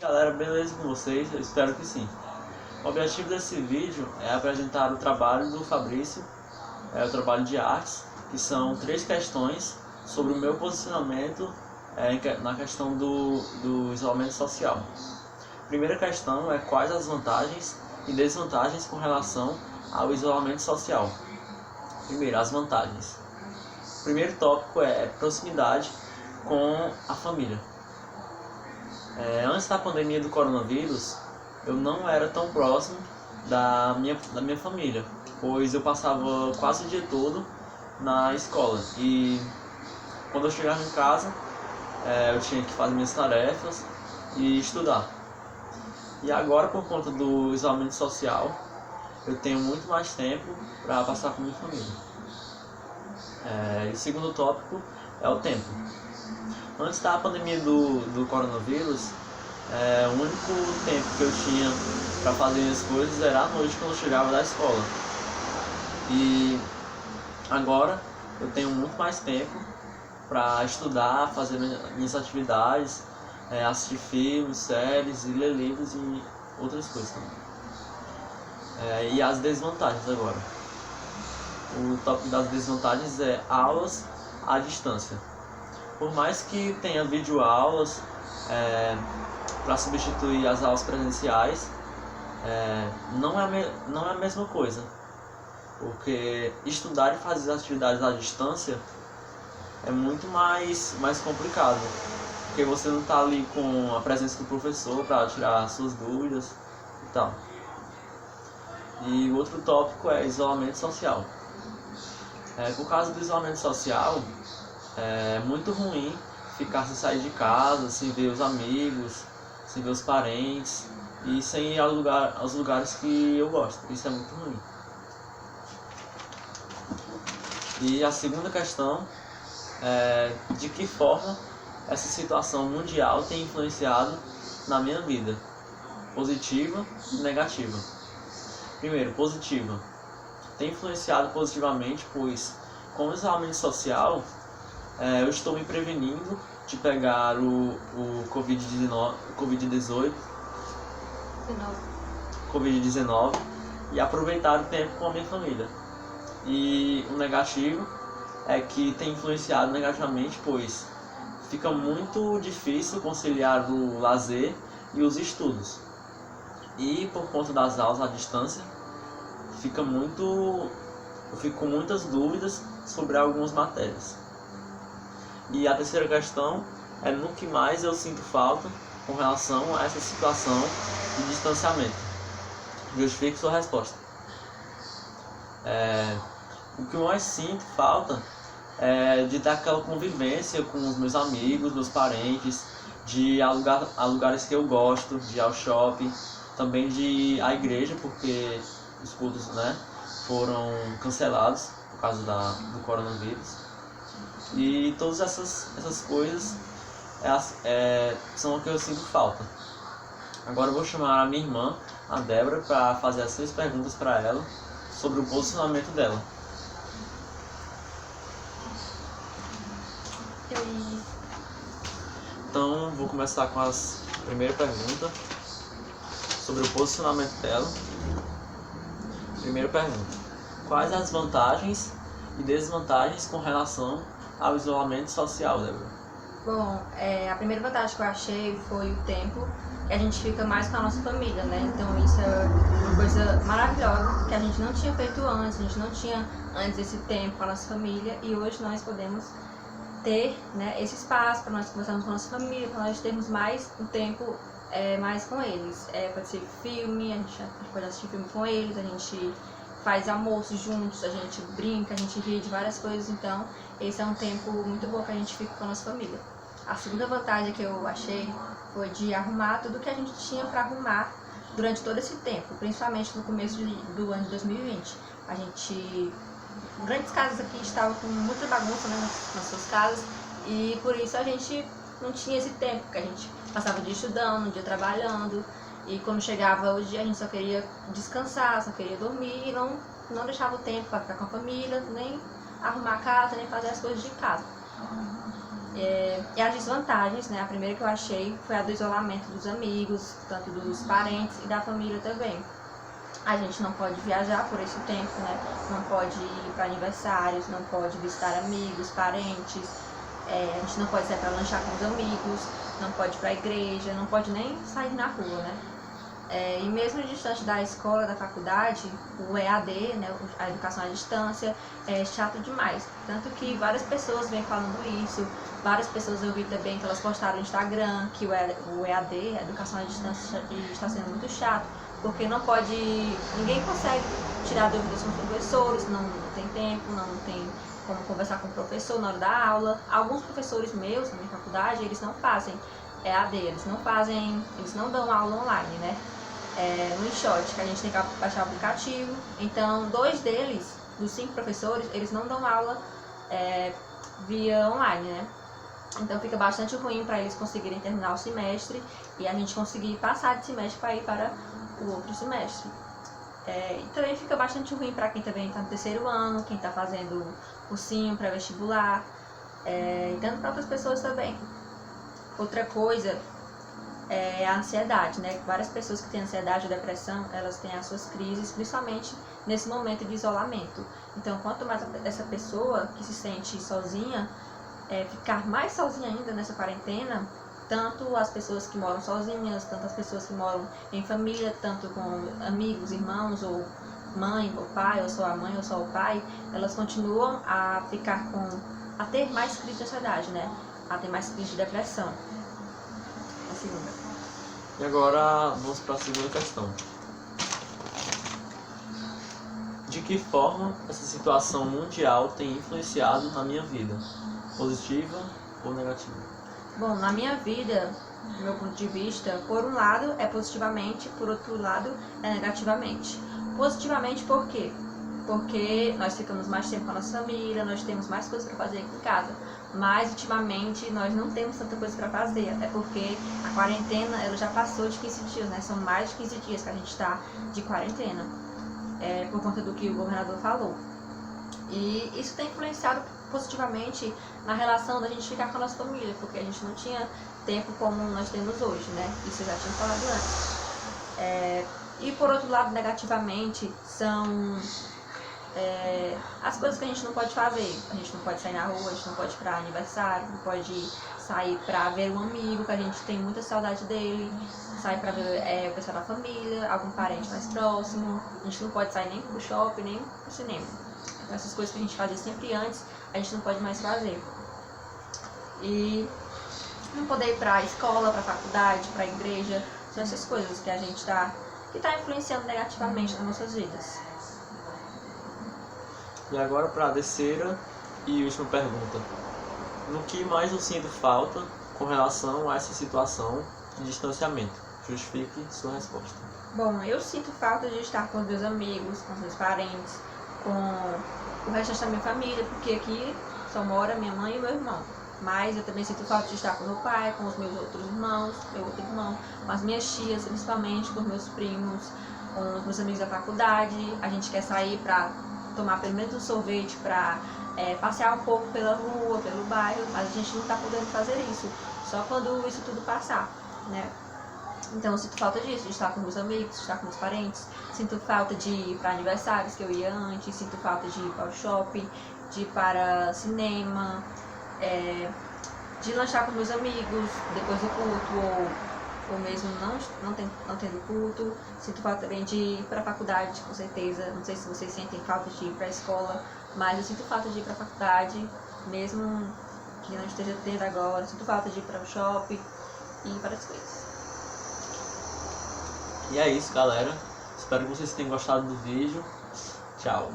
Galera, beleza com vocês? Eu espero que sim. O objetivo desse vídeo é apresentar o trabalho do Fabrício, o trabalho de artes, que são 3 questões sobre o meu posicionamento na questão do isolamento social. A primeira questão é quais as vantagens e desvantagens com relação ao isolamento social. Primeiro, as vantagens. O primeiro tópico é proximidade com a família. Antes da pandemia do coronavírus, eu não era tão próximo da minha família, pois eu passava quase o dia todo na escola e quando eu chegava em casa eu tinha que fazer minhas tarefas e estudar. E agora, por conta do isolamento social, eu tenho muito mais tempo para passar com minha família. O segundo tópico é o tempo. Antes da pandemia do coronavírus, o único tempo que eu tinha para fazer minhas coisas era à noite quando eu chegava da escola. E agora eu tenho muito mais tempo para estudar, fazer minhas atividades, assistir filmes, séries e ler livros e outras coisas também. E as desvantagens agora. O tópico das desvantagens é aulas à distância. Por mais que tenha videoaulas para substituir as aulas presenciais, não é a mesma coisa, porque estudar e fazer as atividades à distância é muito mais complicado, porque você não está ali com a presença do professor para tirar suas dúvidas e tal. E o outro tópico é isolamento social. Por causa do isolamento social, é muito ruim ficar sem sair de casa, sem ver os amigos, sem ver os parentes e sem ir aos lugares que eu gosto. Isso é muito ruim. E a segunda questão é de que forma essa situação mundial tem influenciado na minha vida, positiva e negativa. Primeiro, positiva. Tem influenciado positivamente, pois com o isolamento social eu estou me prevenindo de pegar o Covid-19 e aproveitar o tempo com a minha família. E o negativo é que tem influenciado negativamente, pois fica muito difícil conciliar o lazer e os estudos. E por conta das aulas à distância, eu fico com muitas dúvidas sobre algumas matérias. E a terceira questão é no que mais eu sinto falta com relação a essa situação de distanciamento. Justifique sua resposta. O que eu mais sinto falta é de ter aquela convivência com os meus amigos, meus parentes, de ir a lugares que eu gosto, de ir ao shopping, também de ir à igreja, porque os cultos foram cancelados por causa do coronavírus. E todas essas coisas são o que eu sinto falta. Agora eu vou chamar a minha irmã, a Débora, para fazer as 6 perguntas para ela sobre o posicionamento dela. Então vou começar com a primeira pergunta sobre o posicionamento dela. Primeira pergunta: quais as vantagens e desvantagens com relação ao isolamento social, Débora? Bom, a primeira vantagem que eu achei foi o tempo que a gente fica mais com a nossa família, né? Então isso é uma coisa maravilhosa que a gente não tinha feito antes, a gente não tinha antes esse tempo com a nossa família e hoje nós podemos ter, esse espaço para nós conversarmos com a nossa família, para nós termos mais um tempo mais com eles. Pode ser filme, a gente pode assistir filme com eles, a gente faz almoço juntos, a gente brinca, a gente ri de várias coisas, então esse é um tempo muito bom que a gente fica com a nossa família. A segunda vantagem que eu achei foi de arrumar tudo que a gente tinha para arrumar durante todo esse tempo, principalmente no começo do ano de 2020. Grandes casas aqui estavam com muita bagunça nas suas casas e por isso a gente não tinha esse tempo, porque a gente passava o dia estudando, o dia trabalhando. E quando chegava o dia a gente só queria descansar, só queria dormir e não deixava o tempo para ficar com a família, nem arrumar a casa, nem fazer as coisas de casa. E as desvantagens, né? A primeira que eu achei foi a do isolamento dos amigos, tanto dos parentes e da família também. A gente não pode viajar por esse tempo, né? Não pode ir para aniversários, não pode visitar amigos, parentes, a gente não pode sair para lanchar com os amigos, não pode ir para a igreja, não pode nem sair na rua, né? E mesmo distante da escola, da faculdade, o EAD, né, a educação à distância, é chato demais. Tanto que várias pessoas vêm falando isso, várias pessoas eu vi também que elas postaram no Instagram que o EAD, a educação à distância, está sendo muito chato, porque não pode, ninguém consegue tirar dúvidas com os professores, não tem tempo, não tem como conversar com o professor na hora da aula. Alguns professores meus na minha faculdade, eles não fazem EAD, eles não dão aula online, né? No InShot, que a gente tem que baixar o aplicativo. Então, 2 deles, dos 5 professores, eles não dão aula via online, né? Então fica bastante ruim para eles conseguirem terminar o semestre e a gente conseguir passar de semestre para ir para o outro semestre. E também fica bastante ruim para quem também está no 3º ano, quem está fazendo cursinho pré-vestibular, e tanto para outras pessoas também. Outra coisa é a ansiedade, né? Várias pessoas que têm ansiedade ou depressão, elas têm as suas crises, principalmente nesse momento de isolamento. Então, quanto mais essa pessoa que se sente sozinha, ficar mais sozinha ainda nessa quarentena, tanto as pessoas que moram sozinhas, tanto as pessoas que moram em família, tanto com amigos, irmãos, ou mãe, ou pai, ou só a mãe, ou só o pai, elas continuam a ter mais crise de ansiedade, né? A ter mais crise de depressão. A segunda. E agora vamos para a segunda questão. De que forma essa situação mundial tem influenciado na minha vida? Positiva ou negativa? Bom, na minha vida, do meu ponto de vista, por um lado é positivamente, por outro lado é negativamente. Positivamente por quê? Porque nós ficamos mais tempo com a nossa família, nós temos mais coisas para fazer aqui em casa. Mas ultimamente nós não temos tanta coisa para fazer, até porque a quarentena ela já passou de 15 dias, né? São mais de 15 dias que a gente está de quarentena, por conta do que o governador falou. E isso tem influenciado positivamente na relação da gente ficar com a nossa família, porque a gente não tinha tempo como nós temos hoje, né? Isso eu já tinha falado antes. E por outro lado, negativamente, são as coisas que a gente não pode fazer. A gente não pode sair na rua, a gente não pode ir para aniversário, não pode sair para ver um amigo, que a gente tem muita saudade dele, sair para ver o pessoal da família, algum parente mais próximo. A gente não pode sair nem pro shopping, nem pro cinema. Então essas coisas que a gente fazia sempre antes, a gente não pode mais fazer. E não poder ir para a escola, para a faculdade, para a igreja, são essas coisas que a gente que tá influenciando negativamente nas nossas vidas. E agora para a terceira e última pergunta. No que mais eu sinto falta com relação a essa situação de distanciamento? Justifique sua resposta. Bom, eu sinto falta de estar com os meus amigos, com os meus parentes, com o restante da minha família, porque aqui só mora minha mãe e meu irmão. Mas eu também sinto falta de estar com meu pai, com os meus outros irmãos, meu outro irmão, com as minhas tias, principalmente, com os meus primos, com os meus amigos da faculdade. A gente quer sair para tomar pelo menos um sorvete, para passear um pouco pela rua, pelo bairro, mas a gente não está podendo fazer isso, só quando isso tudo passar, né? Então eu sinto falta disso, de estar com meus amigos, de estar com meus parentes, sinto falta de ir para aniversários que eu ia antes, sinto falta de ir para o shopping, de ir para cinema, de lanchar com meus amigos depois do culto, ou mesmo não tendo culto. Sinto falta também de ir para a faculdade, com certeza. Não sei se vocês sentem falta de ir para a escola, mas eu sinto falta de ir para a faculdade, mesmo que não esteja tendo agora. Sinto falta de ir para o shopping e várias coisas. E é isso, galera. Espero que vocês tenham gostado do vídeo. Tchau.